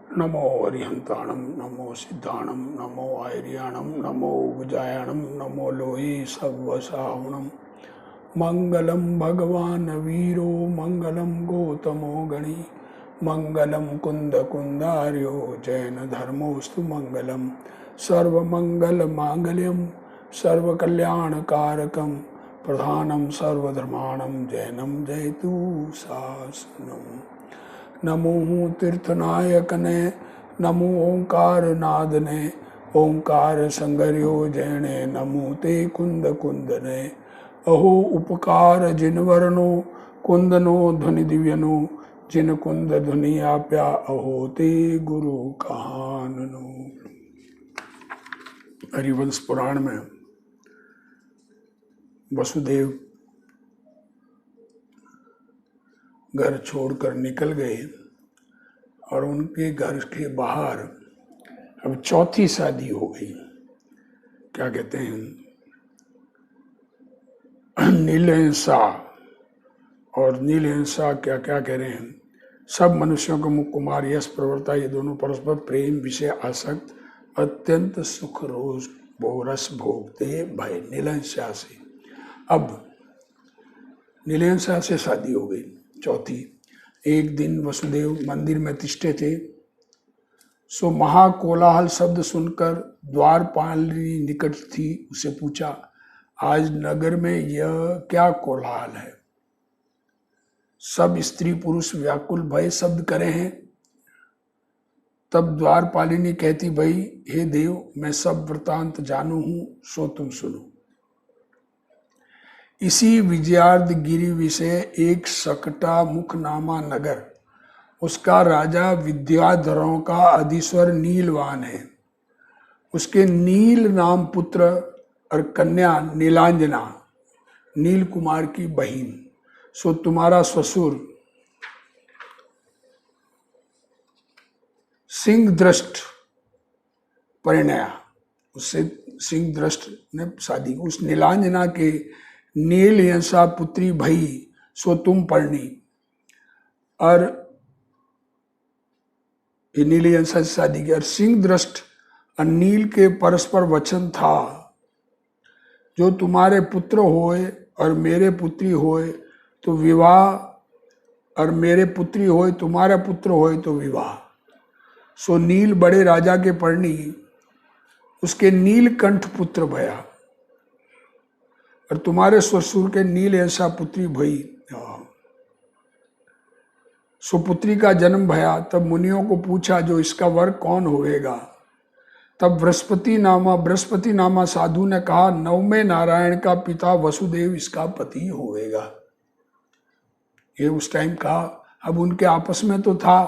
नमो अरिहंताणं नमो सिद्धाणं नमो आयर्याणं नमो उजायाणं नमो लोहे सव्वसावणं मंगलम भगवान वीरो मंगलम गौतमो गणी मंगलम कुंद कुंदार्यो जैन धर्मोस्तु मंगलम सर्वमंगल मांगल्यम सर्वकल्याणकारकम प्रधानम सर्वधर्माणं जैनम जयतु शासनम। नमो तीर्थनायकने नमो ओंकार नादने ओंकार संगर्यो जैने नमो ते कुंद कुंदने अहो उपकार जिन वर्णो कुंदनो ध्वनि दिव्यनो जिन कुंद ध्वनि आप्या अहो ते गुरु कहाननो। हरिवंश पुराण में वसुदेव घर छोड़कर निकल गए और उनके घर के बाहर अब चौथी शादी हो गई। क्या कहते हैं, नीलहिंसा और नीलहिंसा क्या क्या कह रहे हैं। सब मनुष्यों को मुख कुमार यश प्रवृत्ता, ये दोनों परस्पर प्रेम विषय आसक्त अत्यंत सुख रोज रस भोगते भय। नीलहिंसा से अब नीलहिंसा से शादी हो गई चौथी। एक दिन वसुदेव मंदिर में तिष्ठे थे, सो महाकोलाहल शब्द सुनकर द्वारपालिनी निकट थी, उसे पूछा आज नगर में यह क्या कोलाहल है। सब स्त्री पुरुष व्याकुल भय शब्द करे हैं। तब द्वारपालिनी कहती, भाई हे देव, मैं सब वृतांत जानू हूं, सो तुम सुनो। इसी विजयार्ध गिरी विषय एक सकटा मुखनामा नगर, उसका राजा विद्याधरों का अधीश्वर नीलवान है। उसके नील नाम पुत्र और कन्या नीलांजना, नील कुमार की बहन। सो तुम्हारा ससुर सिंह दृष्ट परिणया, उससे सिंह दृष्ट ने शादी। उस नीलांजना के नीलहिंसा पुत्री भई, सो तुम परणी। और नीलहिंसा से शादी की। और सिंह दृष्ट और नील के परस्पर वचन था, जो तुम्हारे पुत्र होए और मेरे पुत्री होए तो विवाह, और मेरे पुत्री होए तुम्हारा पुत्र होए तो विवाह। सो नील बड़े राजा के परणी, उसके नीलकंठ पुत्र भया, और तुम्हारे ससुर के नीलहिंसा पुत्री भई। सुपुत्री का जन्म भया। तब मुनियों को पूछा, जो इसका वर कौन होएगा। तब बृहस्पति नामा साधु ने कहा, नवमे नारायण का पिता वसुदेव इसका पति होएगा। ये उस टाइम कहा। अब उनके आपस में तो था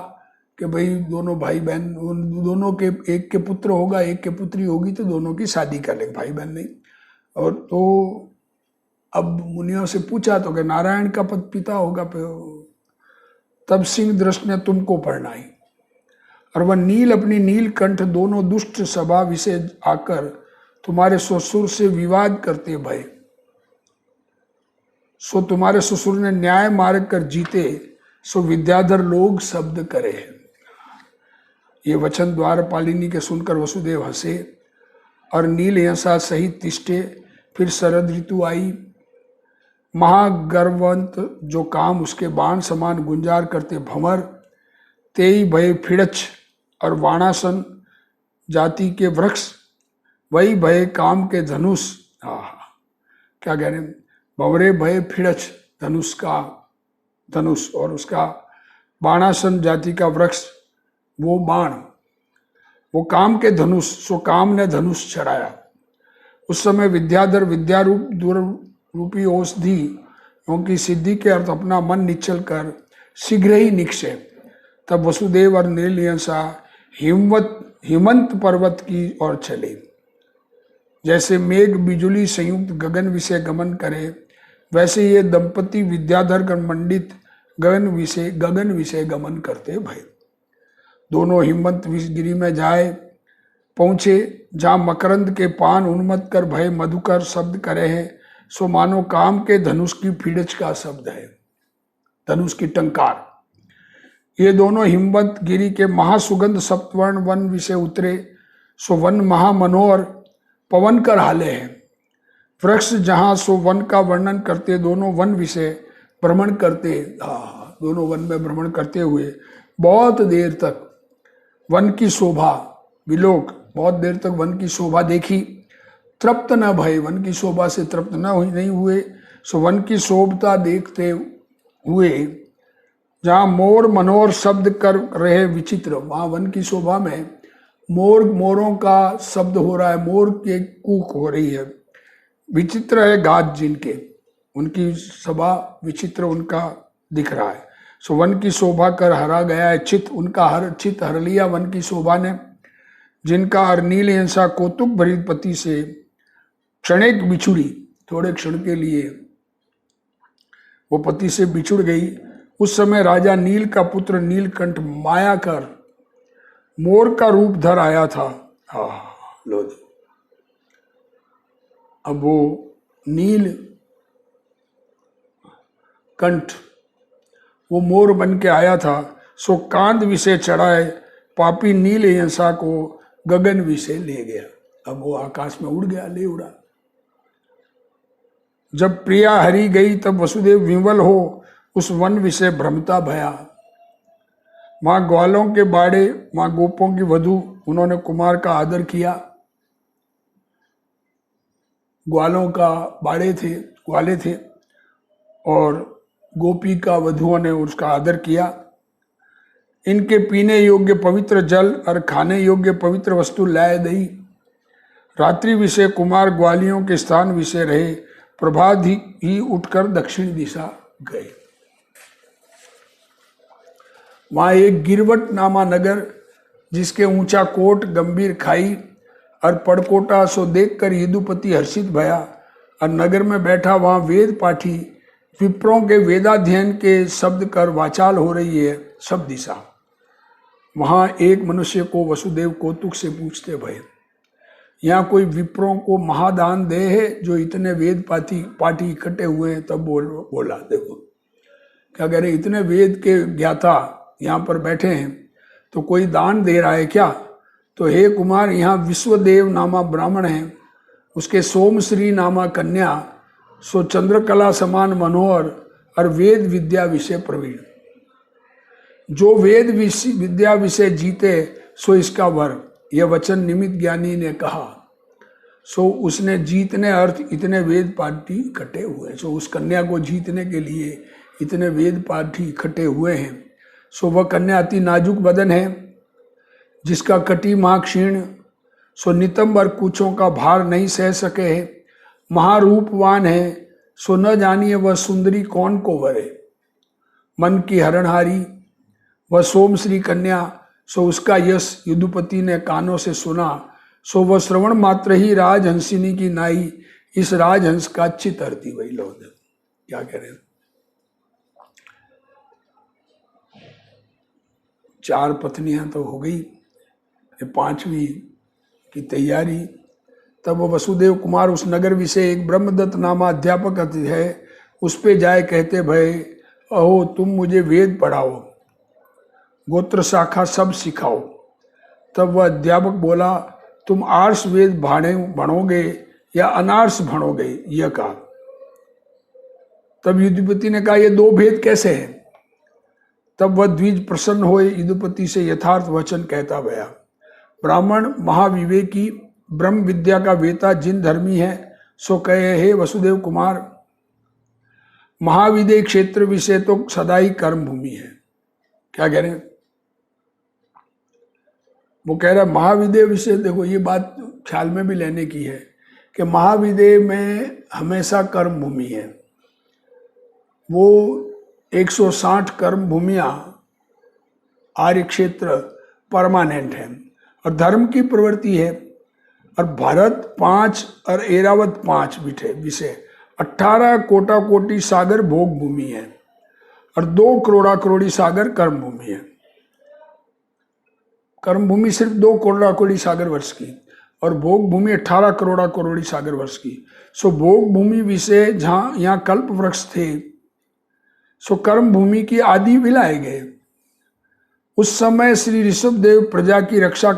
कि भाई दोनों भाई बहन, दोनों के एक के पुत्र होगा एक के पुत्री होगी, तो दोनों की शादी कर लेंगे, भाई बहन नहीं। और तो अब मुनियों से पूछा तो कि नारायण का पिता होगा। तब सिंह दृष्ट ने तुमको परणाई, और वह नील अपनी नीलकंठ दोनों दुष्ट सभा विषय आकर तुम्हारे ससुर से विवाद करते भय। सो तुम्हारे ससुर ने न्याय मार्ग कर जीते, सो विद्याधर लोग शब्द करे। ये वचन द्वारपालिनी के सुनकर वसुदेव हंसे और नीलहिंसा सहित तिष्ठे। फिर शरद ऋतु आई। महागर्वंत जो काम उसके बाण समान गुंजार करते भंवर, तेई भय फिड़च और वाणासन जाति के वृक्ष, वही भय काम के धनुष। क्या कह रहे हैं, भंवरे भय फिड़च धनुष का धनुष, और उसका बाणासन जाति का वृक्ष वो बाण, वो काम के धनुष। सो काम ने धनुष चढ़ाया। उस समय विद्याधर विद्यारूप रूपी औषधि की सिद्धि के अर्थ अपना मन निश्चल कर शीघ्र ही निक्षेप। तब वसुदेव और नीलहिंसा हिमंत पर्वत की ओर चले। जैसे मेघ बिजुली संयुक्त गगन विषय गमन करे, वैसे ये दंपति विद्याधर मंडित गगन विषय गमन करते भय। दोनों हिमंत गिरी में जाए पहुंचे, जहाँ मकरंद के पान उन्मत्त कर भय मधुकर शब्द करे हैं। सो मानो काम के धनुष की फीड़च का शब्द है, धनुष की टंकार। ये दोनों हिमवत गिरी के महासुगंध सप्तवर्ण वन विषय उतरे, सो वन महामनोहर पवन कर हाले हैं। वृक्ष जहाँ सो वन का वर्णन करते, दोनों वन विषय भ्रमण करते, दोनों वन में भ्रमण करते हुए बहुत देर तक वन की शोभा विलोक, बहुत देर तक वन की शोभा देखी। तृप्त न भय, वन की शोभा से तृप्त नहीं हुए। सो वन की शोभता देखते हुए जहाँ मोर मनोहर शब्द कर रहे विचित्र, वहाँ वन की शोभा में मोरों का शब्द हो रहा है, मोर के कूक हो रही है, विचित्र है गात जिनके, उनकी सभा विचित्र उनका दिख रहा है। सो वन की शोभा कर हरा गया है चित, उनका हर चित हर लिया वन की शोभा ने। जिनका अरनील हिंसा कौतुक भरित पति से क्षणिक बिछुड़ी, थोड़े क्षण के लिए वो पति से बिछुड़ गई। उस समय राजा नील का पुत्र नीलकंठ माया कर मोर का रूप धर आया था। लो जी, अब वो नील कंठ वो मोर बन के आया था। सो कांद विषय चढ़ाए पापी नील हिंसा को गगन विषय ले गया। अब वो आकाश में उड़ गया, ले उड़ा। जब प्रिया हरी गई तब वसुदेव विवल हो उस वन विषय भ्रमता भया। माँ ग्वालों के बाड़े, माँ गोपों की वधू, उन्होंने कुमार का आदर किया। ग्वालों का बाड़े थे, ग्वाले थे, और गोपी का वधुओं ने उसका आदर किया। इनके पीने योग्य पवित्र जल और खाने योग्य पवित्र वस्तु लाए दई। रात्रि विषय कुमार ग्वालियों के स्थान विषय रहे। प्रभात ही उठकर दक्षिण दिशा गए। वहाँ एक गिरवट नामा नगर, जिसके ऊंचा कोट गंभीर खाई और पड़कोटा, सो देखकर यदुपति हर्षित भया। और नगर में बैठा वहाँ वेद पाठी विप्रों के वेदाध्ययन के शब्द कर वाचाल हो रही है सब दिशा। वहाँ एक मनुष्य को वसुदेव कौतुक से पूछते भय, यहाँ कोई विप्रों को महादान दे है जो इतने वेद पाठी इकट्ठे हुए हैं? तब बोला देखो क्या कह रहे, इतने वेद के ज्ञाता यहाँ पर बैठे हैं तो कोई दान दे रहा है क्या? तो हे कुमार, यहाँ विश्वदेव नामा ब्राह्मण है, उसके सोमश्री नामा कन्या, सो चंद्रकला समान मनोहर और वेद विद्या विषय प्रवीण। जो वेद विद्या विषय जीते सो इसका वर, यह वचन निमित्त ज्ञानी ने कहा। सो उसने जीतने अर्थ इतने वेद पाठी इकट्ठे हुए, सो उस कन्या को जीतने के लिए इतने वेद पाठी इकट्ठे हुए हैं। सो वह कन्या अति नाजुक बदन है, जिसका कटी माँ क्षीण, सो नितंब और कुछों का भार नहीं सह सके है। महारूपवान है, सो न जानिए वह सुंदरी कौन को वरे। मन की हरणहारी वह सोमश्री कन्या, सो उसका यश यदुपति ने कानों से सुना। सो वह श्रवण मात्र ही राजहंसिनी की नाई, इस राजहंस का चित हरती वही लोग। क्या कह रहे हैं, 4 पत्नियां तो हो गई, 5वीं की तैयारी। तब वो वसुदेव कुमार उस नगर विषय एक ब्रह्मदत्त नामा अध्यापक है, उस पे जाए कहते भय, अहो तुम मुझे वेद पढ़ाओ, गोत्र शाखा सब सिखाओ। तब वह अध्यापक बोला, तुम आर्ष वेद भणोगे या अनार्ष भणोगे? यह कहा। तब यदुपति ने कहा, ये 2 भेद कैसे हैं? तब वह द्विज प्रसन्न हुए, यदुपति से यथार्थ वचन कहता गया। ब्राह्मण महाविवेकी ब्रह्म विद्या का वेता जिन धर्मी है, सो कहे हे वसुदेव कुमार, महाविदेय क्षेत्र विषय तो सदा ही कर्म भूमि है। क्या कह रहे हैं, वो कह रहा है महाविदेय विषय, देखो ये बात ख्याल में भी लेने की है कि महाविदेय में हमेशा कर्म भूमि है। वो 160 कर्म भूमियां आर्य क्षेत्र परमानेंट है और धर्म की प्रवृत्ति है। और भारत 5 और एरावत 5 विषय 18 कोटा कोटि सागर भोग भूमि है और 2 करोड़ा करोड़ी सागर कर्म भूमि है। कर्म भूमि सिर्फ 2 करोड़ा करोड़ी सागर वर्ष की और भोग भूमि 18 करोड़ा करोड़ी सागर वर्ष की। सो भोग भूमि विषय जहाँ यहाँ कल्प वृक्ष थे, सो कर्म भूमि की आदि विलाए गए। उस समय श्री ऋषभदेव प्रजा की रक्षा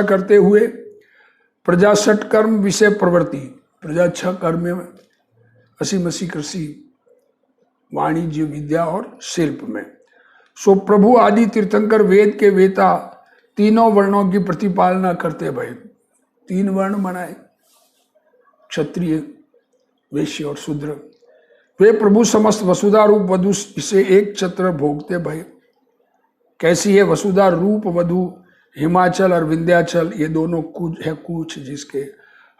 करते हुए प्रजा षटकर्म विषय प्रवृत्ति, प्रजा 6 कर्म में असी मसी कृषि वाणिज्य विद्या और शिल्प में। सो प्रभु आदि तीर्थंकर वेद के वेता तीनों वर्णों की प्रतिपालना करते भय। 3 वर्ण बनाए, क्षत्रिय, वैश्य और शूद्र। वे प्रभु समस्त वसुधा रूप वधु इसे एक छत्र भोगते भय। कैसी है वसुधा रूप वधु? हिमाचल और विंध्याचल ये दोनों कूच जिसके,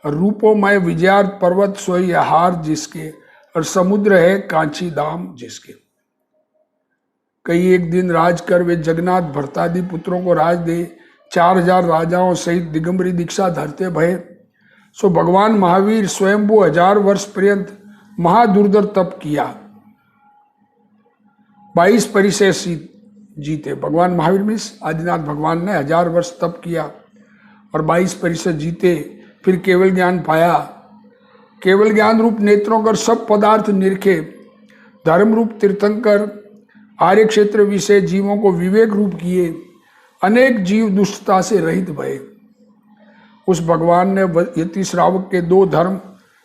और रूपोमय विजयार्थ पर्वत सोई हार जिसके, और समुद्र है कांची धाम जिसके। कई एक दिन राज कर वे जगन्नाथ भरतादि पुत्रों को राज दे 4000 राजाओं सहित दिगंबरी दीक्षा धरते भय। सो भगवान महावीर स्वयंभू 1000 वर्ष पर्यंत महादुर्धर तप किया, 22 परिसर जीते। भगवान महावीर में आदिनाथ भगवान ने 1000 वर्ष तप किया और 22 परिसर जीते। फिर केवल ज्ञान पाया, केवल ज्ञान रूप नेत्रों कर सब पदार्थ निरखे, धर्म रूप तीर्थंकर आर्य क्षेत्र विषय जीवों को विवेक रूप किए, अनेक जीव दुष्टता से रहित भये। उस भगवान ने यति श्रावक के 2 धर्म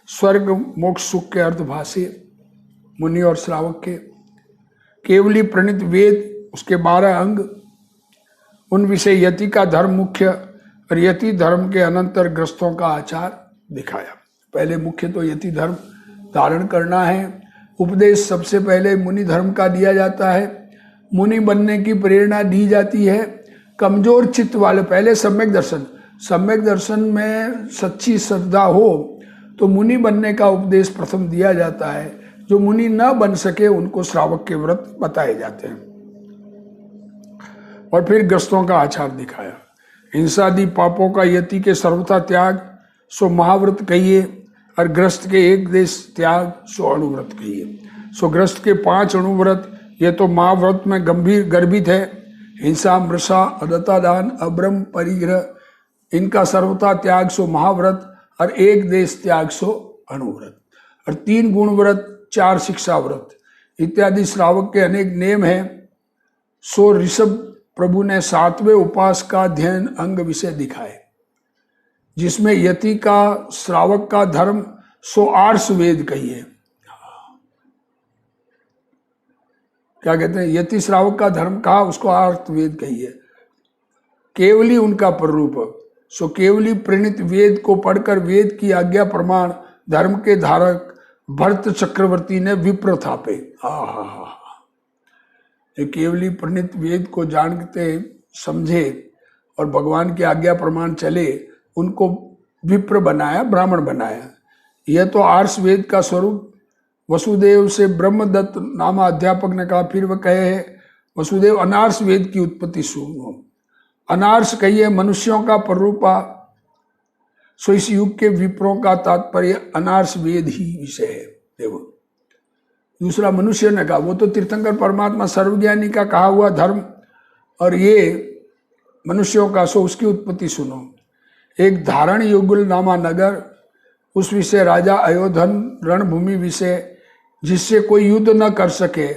स्वर्ग मोक्ष सुख के अर्थ भाषे, मुनि और श्रावक के केवली प्रणीत वेद उसके 12 अंग, उन विषय यति का धर्म मुख्य और यति धर्म के अनंतर ग्रस्तों का आचार दिखाया। पहले मुख्य तो यति धर्म धारण करना है। उपदेश सबसे पहले मुनि धर्म का दिया जाता है, मुनि बनने की प्रेरणा दी जाती है। कमजोर चित्त वाले पहले सम्यक दर्शन में सच्ची श्रद्धा हो तो मुनि बनने का उपदेश प्रथम दिया जाता है। जो मुनि न बन सके उनको श्रावक के व्रत बताए जाते हैं। और फिर ग्रस्तों का आचार दिखाया। हिंसादि पापों का यति के सर्वथा त्याग सो महाव्रत कहिए, और ग्रस्त के एक देश त्याग सो अणुव्रत कहिए। सो ग्रस्त के 5 अणुव्रत ये तो महाव्रत में गंभीर गर्भित है। हिंसा, मृषा, अदत्तादान, अब्रह्म परिग्रह, इनका सर्वथा त्याग सो महाव्रत, और एक देश त्याग सो अणुव्रत, और 3 गुण व्रत, 4 शिक्षा व्रत इत्यादि श्रावक के अनेक नियम हैं। सो ऋषभ प्रभु ने 7वें उपास का अध्ययन अंग विषय दिखाए, जिसमें यति का श्रावक का धर्म सो आर्ष वेद कहिए। क्या कहते हैं? यति श्रावक का धर्म कहा, उसको आर्ष वेद कहिए। केवली उनका प्ररूप सो केवली प्रणीत वेद को पढ़कर वेद की आज्ञा प्रमाण धर्म के धारक भरत चक्रवर्ती ने विप्र थापे। केवली प्रणीत वेद को जानते समझे और भगवान की आज्ञा प्रमाण चले, उनको विप्र बनाया, ब्राह्मण बनाया। यह तो आर्ष वेद का स्वरूप। वसुदेव से ब्रह्मदत्त नामा अध्यापक ने कहा, फिर वह कहे वसुदेव अनार्ष वेद की उत्पत्ति सुनो। अनार्ष कहिए मनुष्यों का प्ररूपा, सो इस युग के विप्रों का तात्पर्य अनार्ष वेद ही विषय है। देखो, दूसरा मनुष्य ने कहा, वो तो तीर्थंकर परमात्मा सर्वज्ञानी का कहा हुआ धर्म, और ये मनुष्यों का, सो उसकी उत्पत्ति सुनो। एक धारण युगल नामा नगर, उस विषय राजा अयोधन रणभूमि विषय, जिससे कोई युद्ध न कर सके,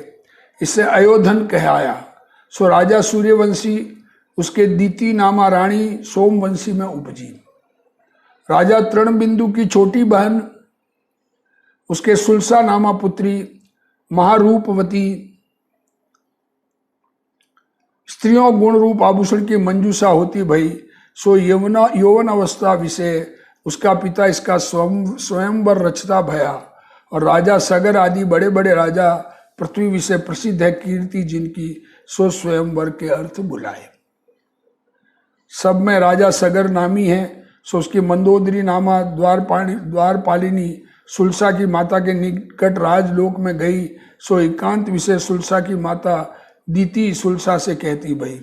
इसे अयोधन कहलाया। सो राजा सूर्यवंशी, उसके दीति नामा रानी सोमवंशी में उपजी। राजा तृणबिंदु की छोटी बहन, उसके सुलसा नामा पुत्री महारूपवती, स्त्रियों गुण रूप आभूषण की मंजूषा होती भई। सो यौवन अवस्था विषय, उसका पिता इसका स्वयंवर रचता भया। और राजा सगर आदि बड़े बड़े राजा पृथ्वी विषय प्रसिद्ध है कीर्ति जिनकी, सो स्वयंवर के अर्थ बुलाए। सब में राजा सगर नामी है, सो उसकी मंदोदरी नामा द्वारपालिनी सुलसा की माता के निकट राजलोक में गई। सो एकांत विषय सुलसा की माता दीति सुलसा से कहती भई,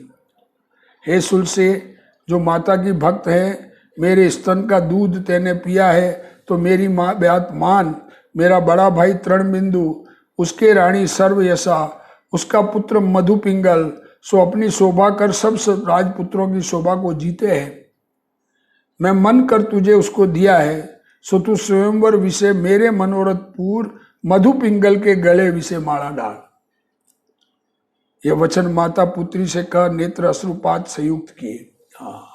हे सुलसे, जो माता की भक्त है, मेरे स्तन का दूध तेने पिया है तो मेरी बात मान। मेरा बड़ा भाई तृणबिंदु, उसके रानी सर्वयशा, उसका पुत्र मधुपिंगल, सो अपनी शोभा कर सब राजपुत्रों की शोभा को जीते हैं। मैं मन कर तुझे उसको दिया है, सो तू स्वयंवर विषय मेरे मनोरथ पूर मधुपिंगल के गले विषय माला डाल। ये वचन माता पुत्री से कह नेत्र अश्रुपात संयुक्त किए। हाँ,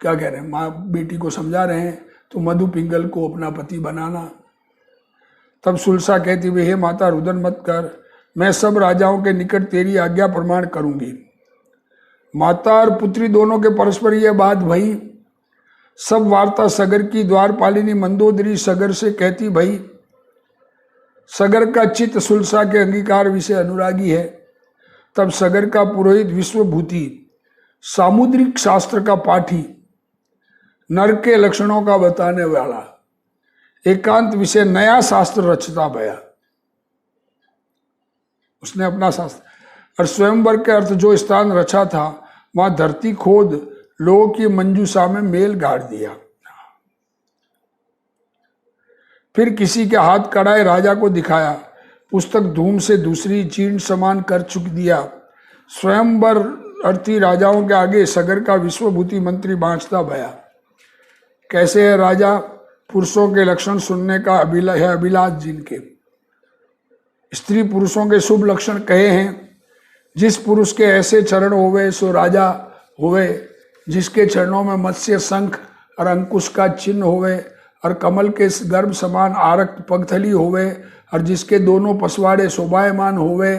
क्या कह रहे हैं, माँ बेटी को समझा रहे हैं तो मधु पिंगल को अपना पति बनाना। तब सुलसा कहती वे हे माता रुदन मत कर, मैं सब राजाओं के निकट तेरी आज्ञा प्रमाण करूंगी। माता और पुत्री दोनों के परस्पर यह बात भई। सब वार्ता सगर की द्वारपालिनी मंदोदरी सगर से कहती भई। सगर का चित्त सुलसा के अंगीकार विषय अनुरागी है। तब सगर का पुरोहित विश्वभूति, सामुद्रिक शास्त्र का पाठी, नर के लक्षणों का बताने वाला, एकांत विषय नया शास्त्र रचता भया। उसने अपना शास्त्र और स्वयंवर के अर्थ जो स्थान रचा था वहां धरती खोद लोगों की मंजूषा में मेल गाड़ दिया। फिर किसी के हाथ कड़ाए राजा को दिखाया, पुस्तक धूम से दूसरी चीर्ण समान कर चुक दिया। स्वयंवर अर्थी राजाओं के आगे सगर का विश्वभूति मंत्री बाँचता भया। कैसे है राजा, पुरुषों के लक्षण सुनने का अभिलाष जिनके, स्त्री पुरुषों के शुभ लक्षण कहे हैं। जिस पुरुष के ऐसे चरण होवे सो राजा होवे, जिसके चरणों में मत्स्य शंख और अंकुश का चिन्ह होवे और कमल के गर्भ समान आरक्त पगथली होवे और जिसके दोनों पसवाड़े शोभायमान होवे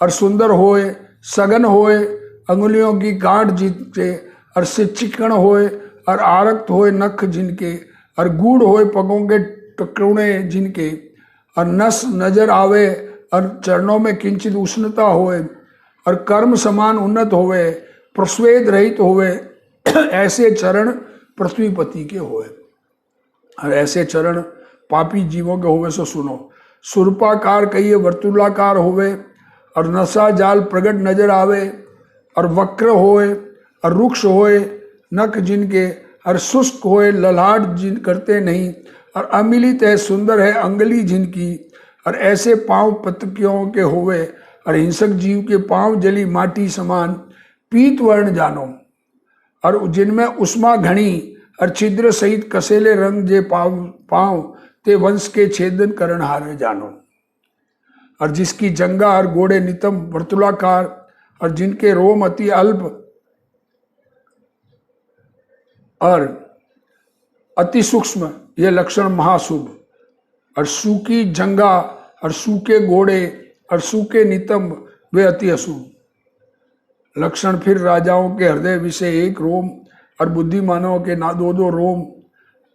और सुंदर होए, सघन होए, अंगुलियों की गांठ जिनके और से चिकन होए और आरक्त होए नख जिनके और गूढ़ होए पगों के टुकड़े जिनके और नस नजर आवे और चरणों में किंचित उष्णता होए और कर्म समान उन्नत होवे, प्रस्वेद रहित होवे, ऐसे चरण पृथ्वीपति के होए। और ऐसे चरण पापी जीवों के होवे सो सुनो। सुरपाकार कहिए वर्तुलाकार होवे और नशा जाल प्रगट नजर आवे और वक्र होए और रुक्ष होए नख जिनके और शुष्क होए ललाट जिन करते नहीं और अमिलित है सुंदर है अंगली जिनकी और ऐसे पांव पतकियों के होवे और हिंसक जीव के पांव जली माटी समान पीत वर्ण जानो और जिनमें उष्मा घनी और छिद्र सहित कसेले रंग जे पांव ते वंश के छेदन करण हारे जानो और जिसकी जंगा और गोड़े नितम वर्तुलाकार और जिनके रोम अति अल्प और अति सूक्ष्म ये लक्षण महाशुभ और सूखी जंगा और सूखे घोड़े और सूखे नितंब वे अति अशुभ लक्षण। फिर राजाओं के हृदय विषय एक रोम और बुद्धिमानों के ना दो दो रोम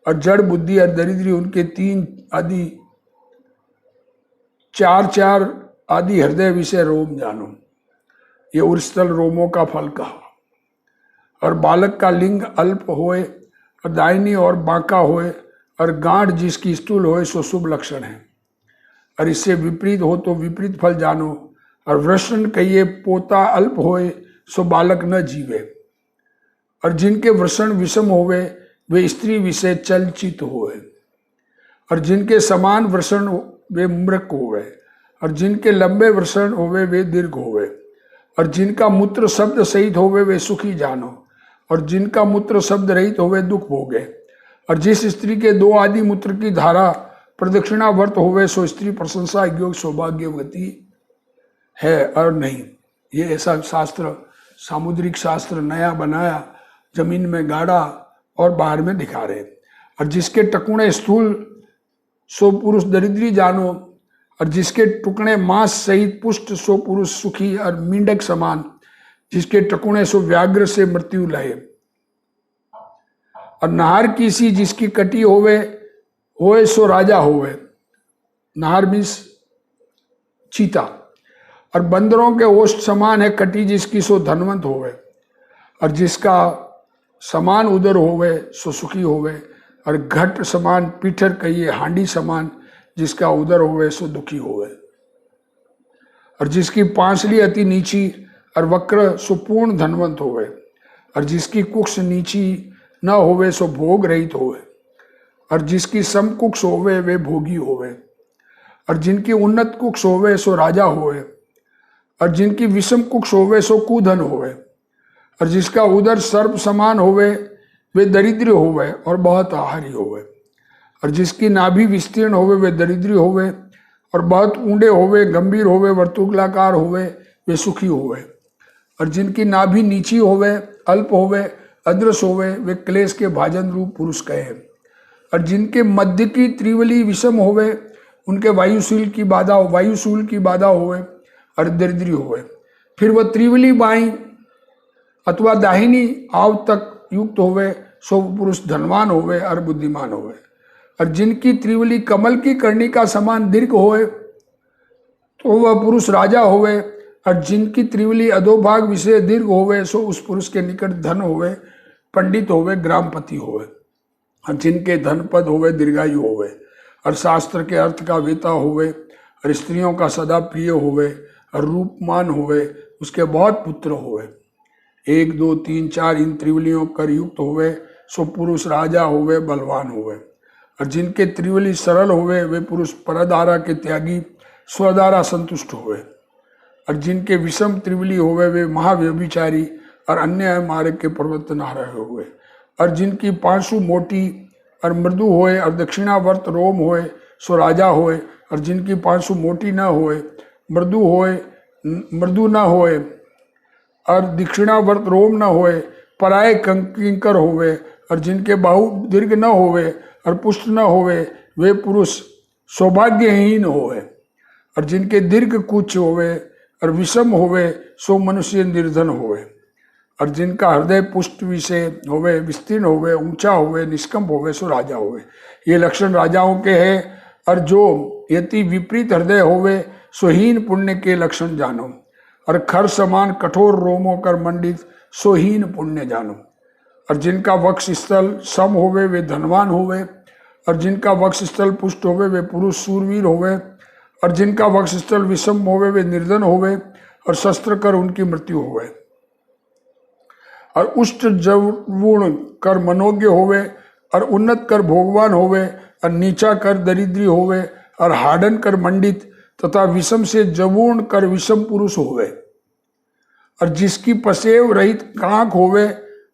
और जड़ बुद्धि और दरिद्री उनके तीन आदि चार चार आदि हृदय विषय रोम जानो। ये उर्स्थल रोमों का फल कहा। और बालक का लिंग अल्प होए और दाहिनी और बांका होए और गांठ जिसकी स्थूल होए सो शुभ लक्षण है और इससे विपरीत हो तो विपरीत फल जानो। और वृषण कहिए पोता अल्प होए सो बालक न जीवे और जिनके वृषण विषम होवे वे स्त्री विषय चलचित होए और जिनके समान वृषण वे मृक होवे और जिनके लंबे वृषण होवे वे दीर्घ होवे और जिनका मूत्र शब्द सहित होवे वे सुखी जानो और जिनका मूत्र शब्द रहित होवे दुख भोगे और जिस स्त्री के दो आदि मूत्र की धारा प्रदक्षिणावर्त होवे सो स्त्री प्रशंसा योग्य सौभाग्यवती है और नहीं। ये ऐसा शास्त्र सामुद्रिक शास्त्र नया बनाया, जमीन में गाड़ा और बाहर में दिखा रहे। और जिसके टकुणे स्थूल सो पुरुष दरिद्री जानो और जिसके टुकड़े मांस सहित पुष्ट सो पुरुष सुखी और मींडक समान जिसके टकुणे सो व्याघ्र से मृत्यु लहे। और नाहर किसी जिसकी कटी होए सो राजा होवे। नाहर मीन्स चीता। और बंदरों के ओष्ठ समान है कटी जिसकी सो धनवंत होवे और जिसका समान उदर होवे सो सुखी होवे और घट समान पीठर कहिए हांडी समान जिसका उदर होवे सो दुखी होवे और जिसकी पांसली अति नीची और वक्र सो पूर्ण धनवंत होवे और जिसकी कुक्ष नीची न होवे सो भोग रहित होवे और जिसकी समकुक्ष होवे वे भोगी होवे और जिनकी उन्नत कुक्ष होवे सो राजा होवे और जिनकी विषम कुक्ष होवे सो कुधन होवे और जिसका उदर सर्प समान होवे वे दरिद्र होवे और बहुत आहारी होवे और जिसकी नाभि विस्तीर्ण होवे वे दरिद्री होवे और बहुत ऊंडे होवे, गंभीर होवे, वर्तुलाकार होवे, वे सुखी होवे। और जिनकी नाभि नीची होवे, अल्प होवे, अदृश होवे, वे क्लेश के भाजन रूप पुरुष कहे। और जिनके मध्य की त्रिवली विषम होवे, उनके वायुशूल की बाधा होवे और दरिद्री होवे। फिर वह त्रिवली बाई अथवा दाहिनी आव तक युक्त होवे, सो पुरुष धनवान होवे और बुद्धिमान होवे। और जिनकी त्रिवली कमल की कर्णी का समान दीर्घ होवे, तो वह पुरुष राजा होवे। और जिनकी त्रिवली अधोभाग विषय दीर्घ होवे, सो उस पुरुष के निकट धन होवे, पंडित होवे, ग्रामपति होवे। और जिनके धन पद होवे, दीर्घायु होवे, और शास्त्र के अर्थ का वेता होवे, और स्त्रियों का सदा प्रिय होवे, और रूपमान होवे, उसके बहुत पुत्र होवे। 1 2 3 4 इन त्रिवलियों कर युक्त होवे, सो पुरुष राजा होवे, बलवान होवे। और जिनके त्रिवली सरल होवे, वे पुरुष परदारा के त्यागी, स्वदारा संतुष्ट होवे। और जिनके विषम त्रिवली होवे, वे महाव्यभिचारी और अन्य मार्ग के प्रवर्तन रहे हुए। और जिनकी पांशु मोटी और मृदु होए, और दक्षिणावर्त रोम होए, सो राजा होए। और जिनकी पांशु मोटी न होए, मृदु न होए, और दक्षिणावर्त रोम न होए, पराय किंकर होवे। और जिनके बाहु दीर्घ न होवे और पुष्ट न होवे, वे पुरुष सौभाग्यहीन होवे। और जिनके दीर्घ कुछ होवे और विषम होवे, सो मनुष्य निर्धन होवे। और जिनका हृदय पुष्ट विषय होवे, विस्तीर्ण होवे, ऊंचा होवे, निष्कंप होवे, सो राजा होवे। ये लक्षण राजाओं के हैं। और जो यति विपरीत हृदय होवे, सो हीन पुण्य के लक्षण जानो। और खर समान कठोर रोमों कर मंडित, सो हीन पुण्य जानो। और जिनका वक्ष स्थल सम होवे, वे धनवान होवे। और जिनका वक्ष स्थल पुष्ट होवे, वे पुरुष सूरवीर होवे। और जिनका वक्ष स्थल विषम होवे, वे निर्धन होवे, और शस्त्र कर उनकी मृत्यु होवे। और उष्ट जवूण कर मनोज्ञ होवे, और उन्नत कर भोगवान होवे, और नीचा कर दरिद्री होवे, और हाडन कर मंडित, तथा विषम से जवूण कर विषम पुरुष होवे। और जिसकी पसेव रहित कांक होवे,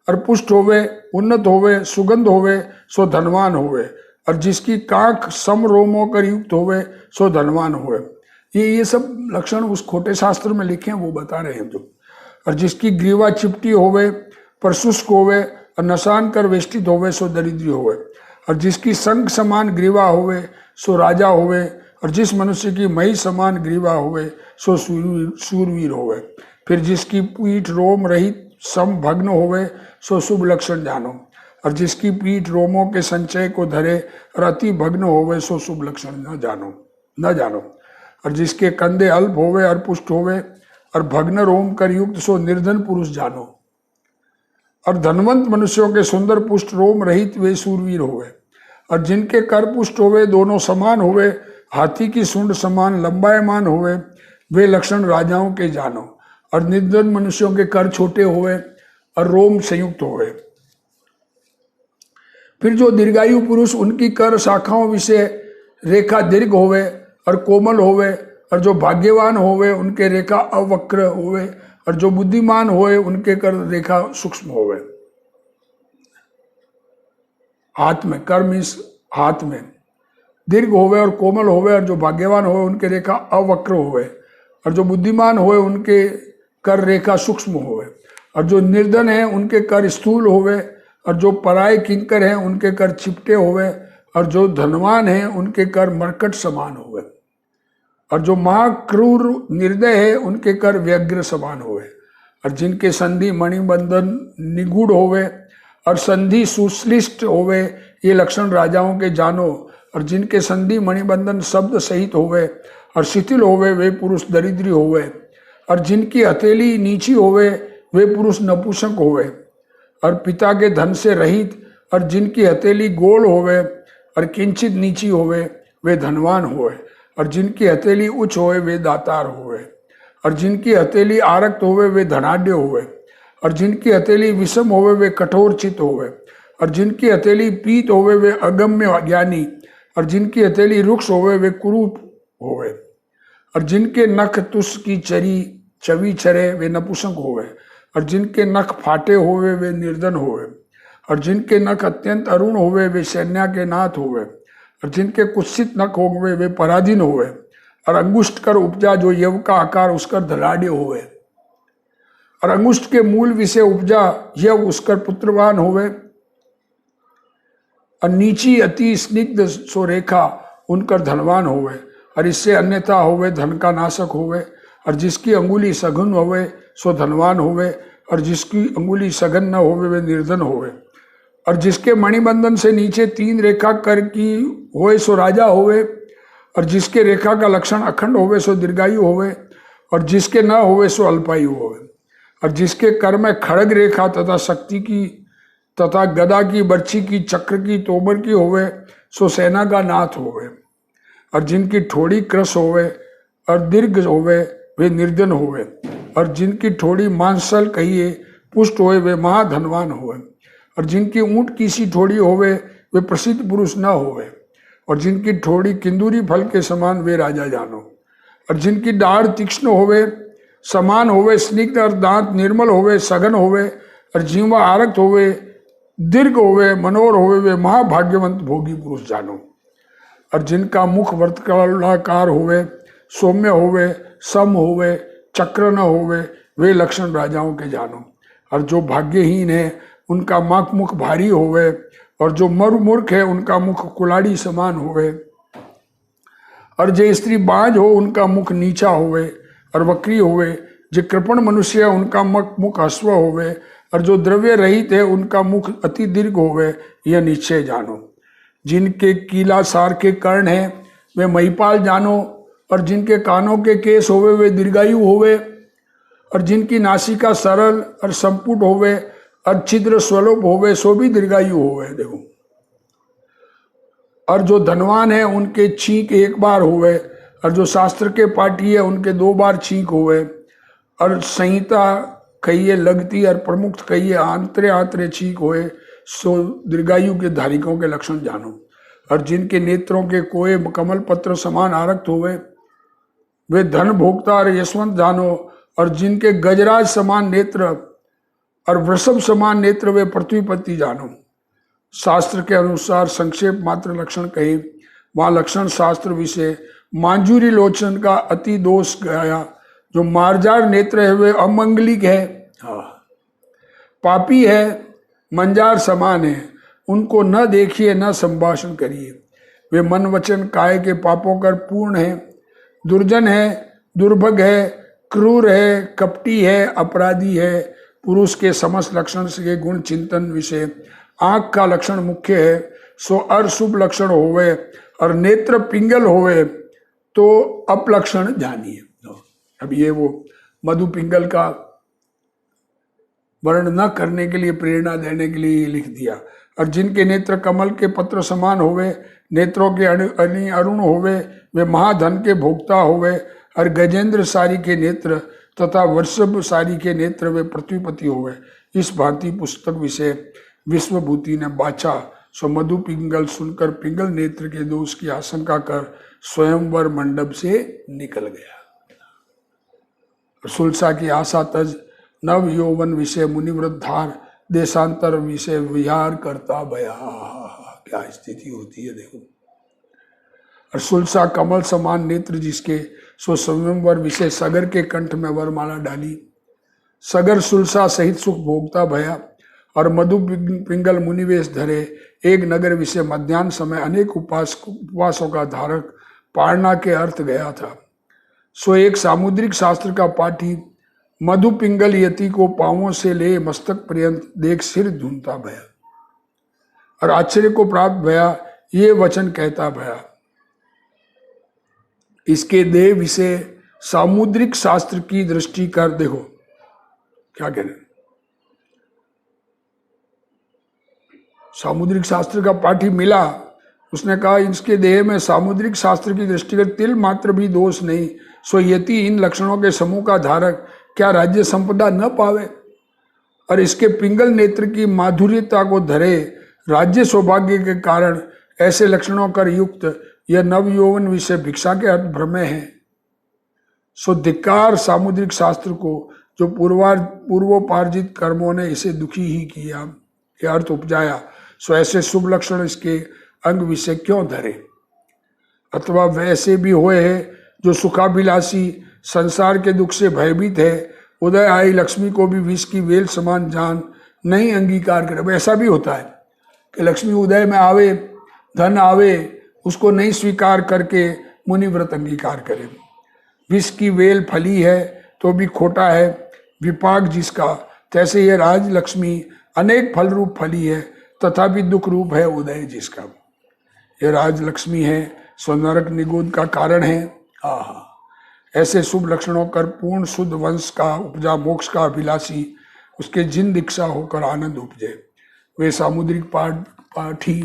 और पुष्ट होवे, उन्नत होवे, सुगंध होवे, सो धनवान होवे। और जिसकी कांख सम रोमों कर युक्त होवे, सो धनवान होवे। ये सब लक्षण उस खोटे शास्त्र में लिखे हैं, वो बता रहे हैं जो। और जिसकी ग्रीवा चिपटी होवे, पर शुष्क होवे, और नशान कर वेष्टित होवे, सो दरिद्री होवे। और जिसकी संग समान ग्रीवा होवे, सो राजा होवे। और जिस मनुष्य की मई समान ग्रीवा होवे, सो सूरवीर होवे। फिर जिसकी पीठ रोम रहित सम भग्न होवे, सो शुभ लक्षण जानो। और जिसकी पीठ रोमों के संचय को धरे और अति भग्न होवे, सो शुभ लक्षण न जानो। और जिसके कंधे अल्प होवे और पुष्ट होवे, और भग्न रोम कर युक्त, सो निर्धन पुरुष जानो। और धनवंत मनुष्यों के सुंदर पुष्ट रोम रहित, वे सूरवीर होवे। और जिनके कर पुष्ट होवे, दोनों समान होवे, हाथी की सूंड समान लंबायमान होवे, वे लक्षण राजाओं के जानो। और निर्धन मनुष्यों के कर छोटे होवे और रोम संयुक्त होवे। फिर जो दीर्घायु पुरुष, उनकी कर शाखाओं विषय रेखा दीर्घ होवे और कोमल होवे। और जो भाग्यवान होवे, उनके रेखा अवक्र होवे। और जो बुद्धिमान होवे, उनके कर रेखा सूक्ष्म होवे। हाथ में, कर मीन्स हाथ में दीर्घ होवे और कोमल होवे। और जो भाग्यवान होवे, उनके रेखा अवक्र होवे। और जो बुद्धिमान होवे, उनके कर रेखा सूक्ष्म होवे। और जो निर्धन है, उनके कर स्थूल होवे। और जो पराय किंकर हैं, उनके कर चिपटे होवे। और जो धनवान हैं, उनके कर मरकट समान होवे। और जो महाक्रूर निर्दय है, उनके कर व्यग्र समान होवे। और जिनके संधि मणिबंधन निगूढ़ होवे और संधि सुश्लिष्ट होवे, ये लक्षण राजाओं के जानो। और जिनके संधि मणिबंधन शब्द सहित होवे और शिथिल होवे, वे पुरुष दरिद्री होवे। और जिनकी हथेली नीची होवे, वे पुरुष नपुंसक होवे और पिता के धन से रहित। और जिनकी हथेली गोल होवे और किंचित नीची होवे, वे धनवान होवे। और जिनकी हथेली उच्च होवे, वे दातार होवे। और जिनकी हथेली आरक्त होवे, वे धनाढ्य होवे। और जिनकी हथेली विषम होवे, वे कठोर चित होवे। और जिनकी हथेली पीत होवे, वे अगम्य ज्ञानी। और जिनकी हथेली रुक्ष होवे, वे कुरूप होवे। और जिनके नख तुष की चवी चरे, वे नपुंसक होवे। और जिनके नख फाटे होवे, वे निर्धन होवे। और जिनके नख अत्यंत अरुण होवे, वे सैन्या के नाथ होवे। और जिनके कुत्सित नख होवे, वे पराधीन होवे। और अंगुष्ठ कर उपजा जो यव का आकार उसकर धलाढ़ होवे। और अंगुष्ठ के मूल विषय उपजा यव उसकर पुत्रवान होवे। और नीची अति स्निग्ध सो रेखा उनकर धनवान होवे। और इससे अन्यथा होवे धन का नाशक होवे। और जिसकी अंगुली सघन होवे सो धनवान होवे। और जिसकी अंगुली सघन न होवे वे निर्धन होवे। और जिसके मणिबंधन से नीचे 3 रेखा कर की होए सो राजा होवे। और जिसके रेखा का लक्षण अखंड होवे सो दीर्घायु होवे। और जिसके न होवे सो अल्पायु होवे। और जिसके कर में खड़ग रेखा तथा शक्ति की तथा गदा की, बर्छी की, चक्र की, तोमर की होवे सो सेना का नाथ होवे। और जिनकी ठोड़ी कृश होवे और दीर्घ होवे वे निर्धन होवे। और जिनकी ठोड़ी मांसल कहिए पुष्ट होवे वे महाधनवान होवे। और जिनकी ऊंट की सी ठोड़ी होवे वे प्रसिद्ध पुरुष न होवे। और जिनकी ठोड़ी किंदूरी फल के समान वे राजा जानो। और जिनकी दाढ़ तीक्ष्ण होवे, समान होवे, स्निग्ध और दांत निर्मल होवे, सघन होवे और जीवा आरक्त होवे, दीर्घ होवे, मनोहर होवे वे महाभाग्यवंत भोगी पुरुष जानो। और जिनका मुख वर्तुलाकार होवे, सौम्य होवे, सम होवे, चक्र न होवे वे लक्षण राजाओं के जानो। और जो भाग्यहीन है उनका मुख भारी होवे। और जो मूर्ख है उनका मुख कुलाड़ी समान होवे। और जो स्त्री बाज हो उनका मुख नीचा होवे और वक्री होवे। जो कृपण मनुष्य है उनका मुख हस्व होवे। और जो द्रव्य रहित है उनका मुख अति दीर्घ होवे, यह निश्चय जानो। जिनके कीला सार के कर्ण है वे महिपाल जानो। और जिनके कानों के केस होवे वे दीर्घायु होवे। और जिनकी नासिका सरल और संपुट होवे और छिद्र स्वलोप होवे सो भी दीर्घायु होवे। देखो, और जो धनवान है उनके छींक 1 बार होवे। और जो शास्त्र के पाठी है उनके 2 बार छींक होवे। और संहिता कहिए लगती और प्रमुख कहिए आंतरे छींक होए सो दीर्घायु के धारिकों के लक्षण जानो। और जिनके नेत्रों के कोए कमल पत्र समान आरक्त होवे वे धन भोक्ता और यशवंत जानो। और जिनके गजराज समान नेत्र और वृषभ समान नेत्र वे पृथ्वीपति जानो। शास्त्र के अनुसार संक्षेप मात्र लक्षण कहे, वहां लक्षण शास्त्र विषय मांजूरी लोचन का अति दोष गाया। जो मार्जार नेत्र है वे अमंगलिक है, पापी है, मंजार समान है, उनको न देखिए न संभाषण करिए। वे मन वचन काय के पापों कर पूर्ण है, दुर्जन है, दुर्भग है, क्रूर है, कपटी है, अपराधी है। पुरुष के समस्त लक्षण के गुण चिंतन विषय आंख का लक्षण मुख्य है सो अशुभ लक्षण होवे। और नेत्र पिंगल होवे तो अपलक्षण जानिए। अब ये वो मधु पिंगल का वर्ण न करने के लिए प्रेरणा देने के लिए लिख दिया। और जिनके नेत्र कमल के पत्र समान होवे, नेत्रों के अरुण होवे वे महाधन के भोक्ता होवे। और गजेंद्र सारी के नेत्र तथा वृषभ सारी के नेत्र वे पृथ्वीपति होवे। इस भांति पुस्तक विषय विश्वभूति ने बाचा सो मधु पिंगल सुनकर पिंगल नेत्र के दोष की आशंका कर स्वयंवर मंडप से निकल गया। सुलसा की आशा तज नव यौवन विषय मुनिवृद्धार देशांतर विषय विहार करता भया। क्या स्थिति होती है देखो। और सुलसा कमल समान नेत्र जिसके सो स्वयंवर विषय सगर के कंठ में वरमाला डाली। सगर सुलसा सहित सुख भोगता भया। और मधु पिंगल मुनिवेश धरे एक नगर विषय मध्यान्ह समय अनेक उपवासों का धारक पारना के अर्थ गया था। सो एक सामुद्रिक शास्त्र का पाठी मधु पिंगल यति को पांवों से ले मस्तक पर्यंत देख सिर धूमता भया और आश्चर्य को प्राप्त भया। ये वचन कहता भया, इसके देह विषय सामुद्रिक शास्त्र की दृष्टि कर देखो। क्या कह रहे, सामुद्रिक शास्त्र का पाठी मिला, उसने कहा इसके देह में सामुद्रिक शास्त्र की दृष्टि कर तिल मात्र भी दोष नहीं। सो यति इन लक्षणों के समूह का धारक क्या राज्य संपदा न पावे। और इसके पिंगल नेत्र की माधुर्यता को धरे राज्य सौभाग्य के कारण ऐसे लक्षणों कर युक्त यह नव यौवन विषय भिक्षा के अर्थ भ्रमे है। सो धिक्कार सामुद्रिक शास्त्र को जो पूर्वोपार्जित कर्मों ने इसे दुखी ही किया के अर्थ उपजाया। सो ऐसे शुभ लक्षण इसके अंग विषय क्यों धरे, अथवा वैसे भी हुए है जो सुखाभिलाषी संसार के दुख से भयभीत है, उदय आई लक्ष्मी को भी विष की वेल समान जान नहीं अंगीकार करे। अब ऐसा भी होता है कि लक्ष्मी उदय में आवे, धन आवे, उसको नहीं स्वीकार करके मुनिव्रत अंगीकार करे। विष की वेल फली है तो भी खोटा है विपाक जिसका, तैसे ये राज लक्ष्मी अनेक फल रूप फली है तथापि दुख रूप है उदय जिसका। ये राज लक्ष्मी है सो नरक निगोद का कारण है। आहा, ऐसे शुभ लक्षणों कर पूर्ण शुद्ध वंश का उपजा मोक्ष का अभिलाषी, उसके जिन दीक्षा होकर आनंद उपजे। वे सामुद्रिक पाठी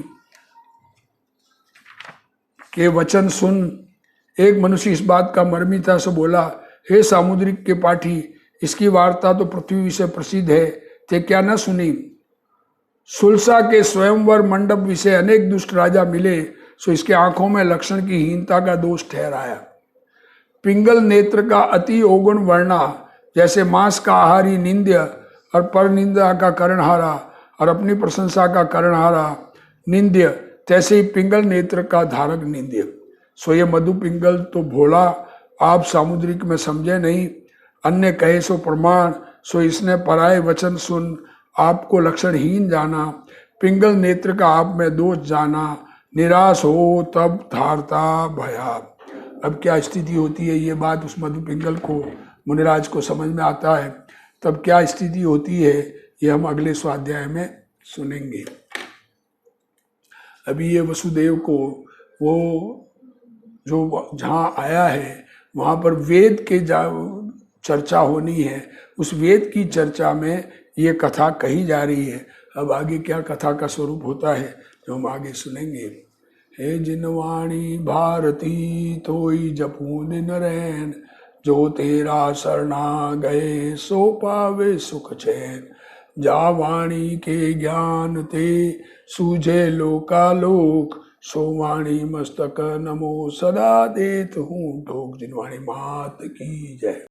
के वचन सुन एक मनुष्य इस बात का मर्मिता से बोला, हे सामुद्रिक के पाठी, इसकी वार्ता तो पृथ्वी से प्रसिद्ध है, ते क्या न सुनी। सुलसा के स्वयंवर मंडप विषय अनेक दुष्ट राजा मिले, सो इसके आंखों में लक्षण की हीनता का दोष ठहराया। पिंगल नेत्र का अति ओगुण वर्णा, जैसे मांस का आहारी निंद्य और पर निंदा का करणहारा और अपनी प्रशंसा का करणहारा निंद्य, तैसे ही पिंगल नेत्र का धारक निंद्य। सो ये मधु पिंगल तो भोला, आप सामुद्रिक में समझे नहीं, अन्य कहे सो प्रमाण, सो इसने पराये वचन सुन आपको लक्षणहीन जाना। पिंगल नेत्र का आप में दोष जाना, निराश हो तब धारता भया। अब क्या स्थिति होती है, ये बात उस मधु पिंगल को, मुनिराज को समझ में आता है, तब क्या स्थिति होती है ये हम अगले स्वाध्याय में सुनेंगे। अभी ये वसुदेव को वो जो जहाँ आया है वहाँ पर वेद के चर्चा होनी है, उस वेद की चर्चा में ये कथा कही जा रही है। अब आगे क्या कथा का स्वरूप होता है जो हम आगे सुनेंगे। हे जिनवाणी भारती तोई जपू दिन रैन, जो तेरा शरणा गए सो पावे सुख चैन। जा वाणी के ज्ञान ते सूझे लोकालोक, सो वाणी मस्तक नमो सदा देत हूँ ठोक। जिनवाणी मात की जय।